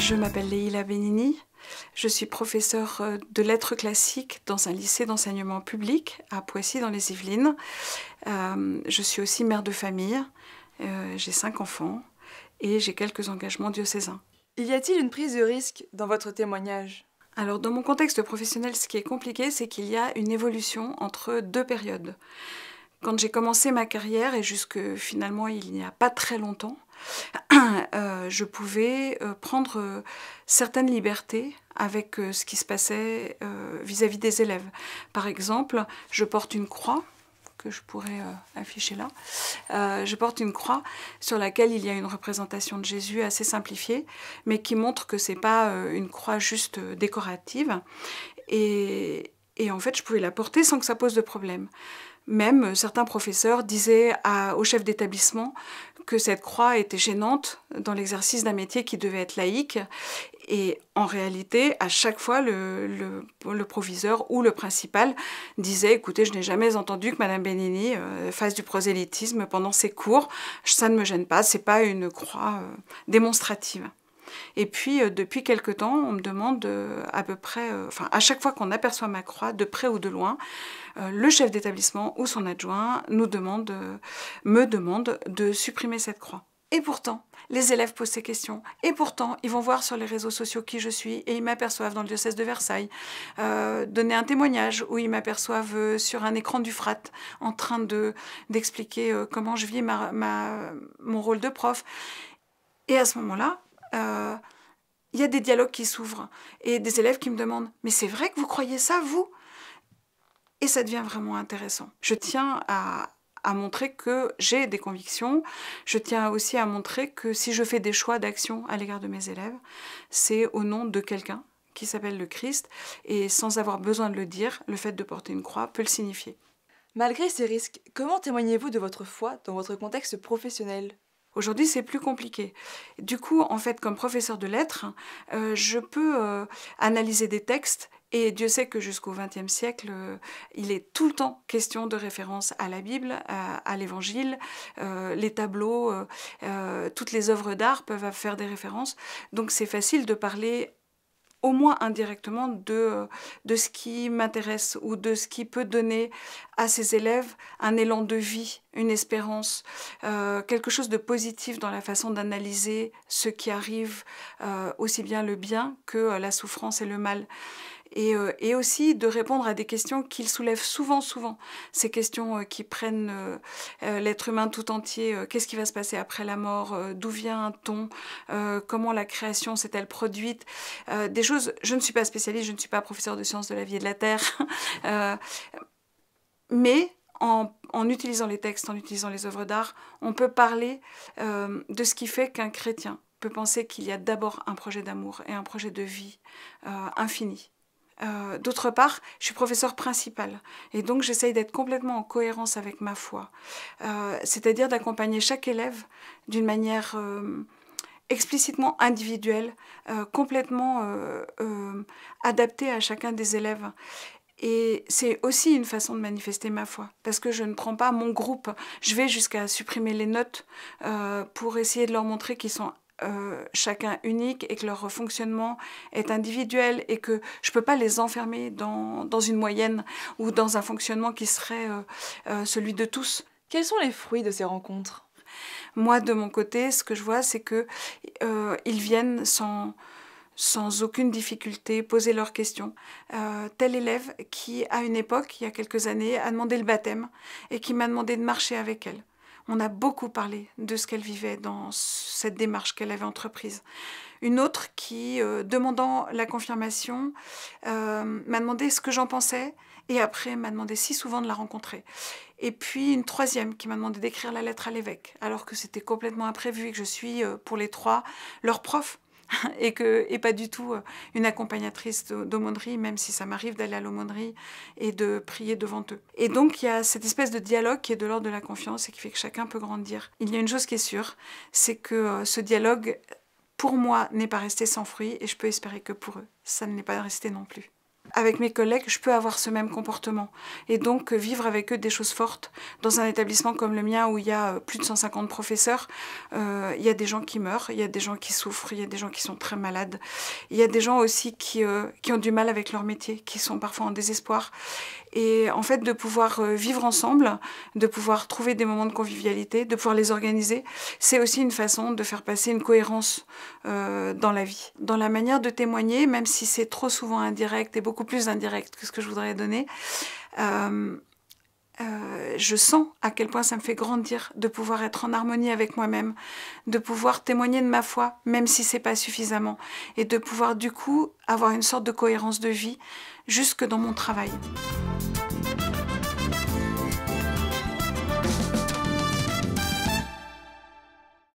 Je m'appelle Leïla Benini, je suis professeure de lettres classiques dans un lycée d'enseignement public à Poissy dans les Yvelines. Je suis aussi mère de famille, j'ai 5 enfants et j'ai quelques engagements diocésains. Y a-t-il une prise de risque dans votre témoignage ? Alors dans mon contexte professionnel, ce qui est compliqué, c'est qu'il y a une évolution entre 2 périodes. Quand j'ai commencé ma carrière et jusque finalement il n'y a pas très longtemps, je pouvais prendre certaines libertés avec ce qui se passait vis-à-vis des élèves. Par exemple, je porte une croix, que je pourrais afficher là. Je porte une croix sur laquelle il y a une représentation de Jésus assez simplifiée, mais qui montre que ce n'est pas une croix juste décorative. Et en fait, je pouvais la porter sans que ça pose de problème. Même certains professeurs disaient au chef d'établissement que cette croix était gênante dans l'exercice d'un métier qui devait être laïque. Et en réalité, à chaque fois, le proviseur ou le principal disait « Écoutez, je n'ai jamais entendu que Madame Benini fasse du prosélytisme pendant ses cours. Ça ne me gêne pas, ce n'est pas une croix démonstrative. » Et puis, depuis quelque temps, on me demande à peu près, à chaque fois qu'on aperçoit ma croix, de près ou de loin, le chef d'établissement ou son adjoint me demande de supprimer cette croix. Et pourtant, les élèves posent ces questions. Et pourtant, ils vont voir sur les réseaux sociaux qui je suis et ils m'aperçoivent dans le diocèse de Versailles donner un témoignage où ils m'aperçoivent sur un écran du Frat en train d'expliquer comment je vis mon rôle de prof. Et à ce moment-là, il y a des dialogues qui s'ouvrent et des élèves qui me demandent « Mais c'est vrai que vous croyez ça, vous ?» Et ça devient vraiment intéressant. Je tiens à montrer que j'ai des convictions. Je tiens aussi à montrer que si je fais des choix d'action à l'égard de mes élèves, c'est au nom de quelqu'un qui s'appelle le Christ. Et sans avoir besoin de le dire, le fait de porter une croix peut le signifier. Malgré ces risques, comment témoignez-vous de votre foi dans votre contexte professionnel ? Aujourd'hui, c'est plus compliqué. Du coup, en fait, comme professeur de lettres, je peux analyser des textes et Dieu sait que jusqu'au XXe siècle, il est tout le temps question de référence à la Bible, à l'Évangile, les tableaux, toutes les œuvres d'art peuvent faire des références. Donc c'est facile de parler au moins indirectement de ce qui m'intéresse ou de ce qui peut donner à ces élèves un élan de vie, une espérance, quelque chose de positif dans la façon d'analyser ce qui arrive, aussi bien le bien que la souffrance et le mal. Et aussi de répondre à des questions qu'ils soulèvent souvent. Ces questions qui prennent l'être humain tout entier. Qu'est-ce qui va se passer après la mort? D'où vient-on? Comment la création s'est-elle produite? Des choses, je ne suis pas spécialiste, je ne suis pas professeure de sciences de la vie et de la terre. Mais en utilisant les textes, en utilisant les œuvres d'art, on peut parler de ce qui fait qu'un chrétien peut penser qu'il y a d'abord un projet d'amour et un projet de vie infini. D'autre part, je suis professeure principale et donc j'essaye d'être complètement en cohérence avec ma foi, c'est-à-dire d'accompagner chaque élève d'une manière explicitement individuelle, complètement adaptée à chacun des élèves. Et c'est aussi une façon de manifester ma foi, parce que je ne prends pas mon groupe, je vais jusqu'à supprimer les notes pour essayer de leur montrer qu'ils sont chacun unique et que leur fonctionnement est individuel et que je ne peux pas les enfermer dans une moyenne ou dans un fonctionnement qui serait celui de tous. Quels sont les fruits de ces rencontres ? Moi, de mon côté, ce que je vois, c'est qu'ils viennent sans aucune difficulté poser leurs questions. Tel élève qui, à une époque, il y a quelques années, a demandé le baptême et qui m'a demandé de marcher avec elle. On a beaucoup parlé de ce qu'elle vivait dans cette démarche qu'elle avait entreprise. Une autre qui, demandant la confirmation, m'a demandé ce que j'en pensais et après m'a demandé si souvent de la rencontrer. Et puis une troisième qui m'a demandé d'écrire la lettre à l'évêque, alors que c'était complètement imprévu et que je suis, pour les trois, leur prof. et pas du tout une accompagnatrice d'aumônerie, même si ça m'arrive d'aller à l'aumônerie et de prier devant eux. Et donc il y a cette espèce de dialogue qui est de l'ordre de la confiance et qui fait que chacun peut grandir. Il y a une chose qui est sûre, c'est que ce dialogue, pour moi, n'est pas resté sans fruit et je peux espérer que pour eux, ça ne l'est pas resté non plus. avec mes collègues, je peux avoir ce même comportement. Et donc, vivre avec eux des choses fortes. Dans un établissement comme le mien, où il y a plus de 150 professeurs, il y a des gens qui meurent, il y a des gens qui souffrent, il y a des gens qui sont très malades. Il y a des gens aussi qui ont du mal avec leur métier, qui sont parfois en désespoir. Et en fait, de pouvoir vivre ensemble, de pouvoir trouver des moments de convivialité, de pouvoir les organiser, c'est aussi une façon de faire passer une cohérence dans la vie. Dans la manière de témoigner, même si c'est trop souvent indirect et beaucoup plus indirect que ce que je voudrais donner, je sens à quel point ça me fait grandir de pouvoir être en harmonie avec moi-même, de pouvoir témoigner de ma foi, même si c'est pas suffisamment, et de pouvoir du coup avoir une sorte de cohérence de vie jusque dans mon travail.